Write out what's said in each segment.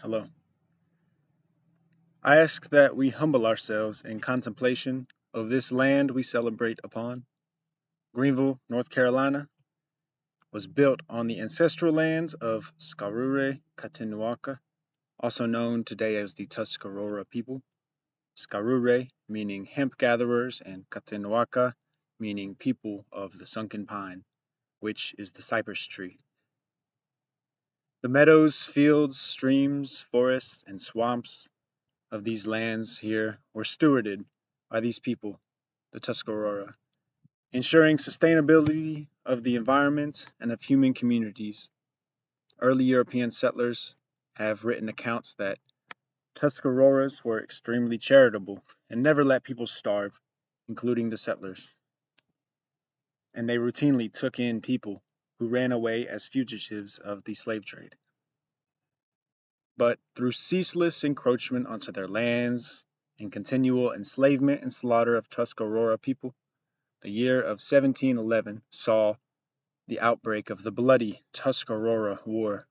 Hello. I ask that we humble ourselves in contemplation of this land we celebrate upon. Greenville, North Carolina, was built on the ancestral lands of Skarure, Katenuaka, also known today as the Tuscarora people. Skarure meaning hemp gatherers, and Katenuaka meaning people of the sunken pine, which is the cypress tree. The meadows, fields, streams, forests, and swamps of these lands here were stewarded by these people, the Tuscarora, ensuring sustainability of the environment and of human communities. Early European settlers have written accounts that Tuscaroras were extremely charitable and never let people starve, including the settlers, and they routinely took in people who ran away as fugitives of the slave trade. But through ceaseless encroachment onto their lands and continual enslavement and slaughter of Tuscarora people, the year of 1711 saw the outbreak of the bloody Tuscarora War.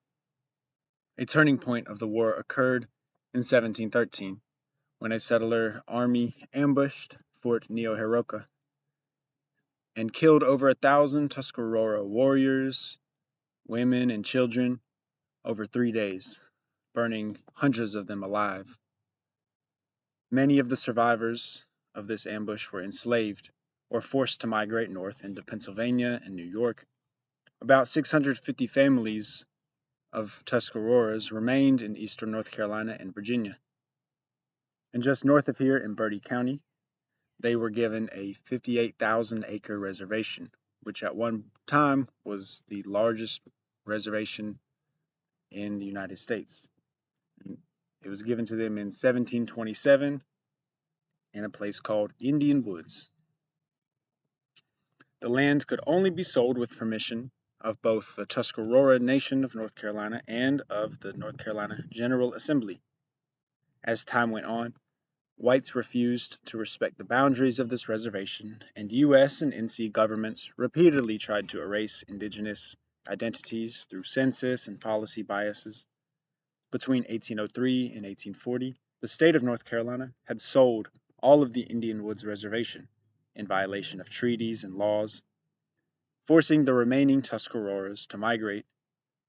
A turning point of the war occurred in 1713 when a settler army ambushed Fort Neoheroka and killed over 1,000 Tuscarora warriors, women, and children over 3 days, burning hundreds of them alive. Many of the survivors of this ambush were enslaved or forced to migrate north into Pennsylvania and New York. About 650 families of Tuscaroras remained in eastern North Carolina and Virginia. And just north of here in Bertie County, they were given a 58,000-acre reservation, which at one time was the largest reservation in the United States. It was given to them in 1727 in a place called Indian Woods. The land could only be sold with permission of both the Tuscarora Nation of North Carolina and of the North Carolina General Assembly. As time went on, whites refused to respect the boundaries of this reservation, and U.S. and NC governments repeatedly tried to erase indigenous identities through census and policy biases. Between 1803 and 1840, the state of North Carolina had sold all of the Indian Woods Reservation in violation of treaties and laws, forcing the remaining Tuscaroras to migrate,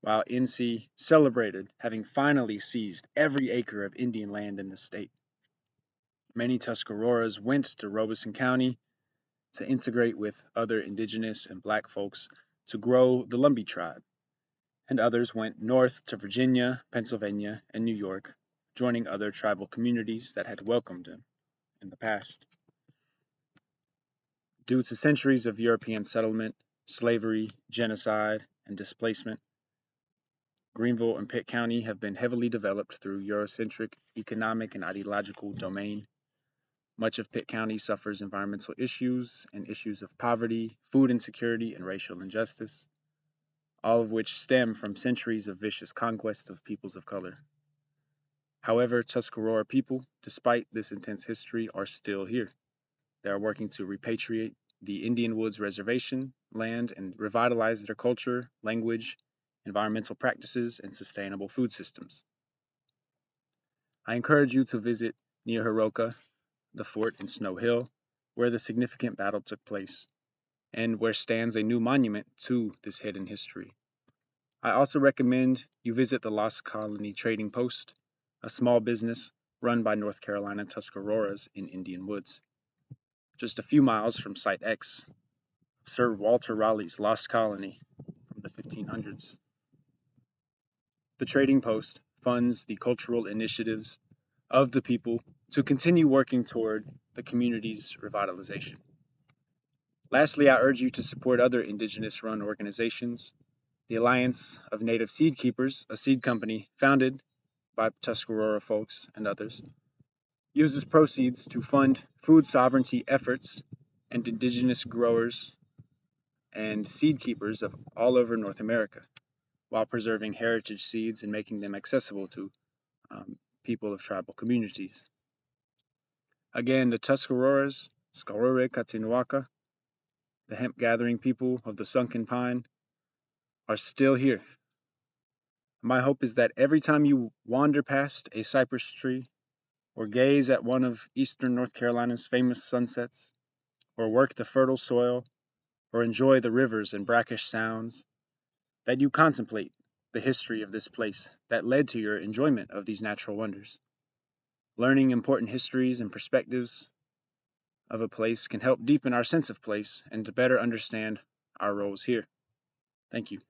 while NC celebrated having finally seized every acre of Indian land in the state. Many Tuscaroras went to Robeson County to integrate with other indigenous and black folks to grow the Lumbee tribe, and others went north to Virginia, Pennsylvania, and New York, joining other tribal communities that had welcomed them in the past. Due to centuries of European settlement, slavery, genocide, and displacement, Greenville and Pitt County have been heavily developed through Eurocentric economic and ideological domain. Much of Pitt County suffers environmental issues and issues of poverty, food insecurity, and racial injustice, all of which stem from centuries of vicious conquest of peoples of color. However, Tuscarora people, despite this intense history, are still here. They are working to repatriate the Indian Woods Reservation land and revitalize their culture, language, environmental practices, and sustainable food systems. I encourage you to visit Neoheroka, the fort in Snow Hill, where the significant battle took place, and where stands a new monument to this hidden history. I also recommend you visit the Lost Colony Trading Post, a small business run by North Carolina Tuscaroras in Indian Woods. Just a few miles from Site X, Sir Walter Raleigh's Lost Colony from the 1500s. The Trading Post funds the cultural initiatives of the people to continue working toward the community's revitalization. Lastly, I urge you to support other Indigenous-run organizations. The Alliance of Native Seed Keepers, a seed company founded by Tuscarora folks and others, uses proceeds to fund food sovereignty efforts and Indigenous growers and seed keepers of all over North America, while preserving heritage seeds and making them accessible to people of tribal communities. Again, the Tuscaroras, Skarure, Katenuaka, the hemp gathering people of the sunken pine, are still here. My hope is that every time you wander past a cypress tree, or gaze at one of eastern North Carolina's famous sunsets, or work the fertile soil, or enjoy the rivers and brackish sounds, that you contemplate the history of this place that led to your enjoyment of these natural wonders. Learning important histories and perspectives of a place can help deepen our sense of place and to better understand our roles here. Thank you.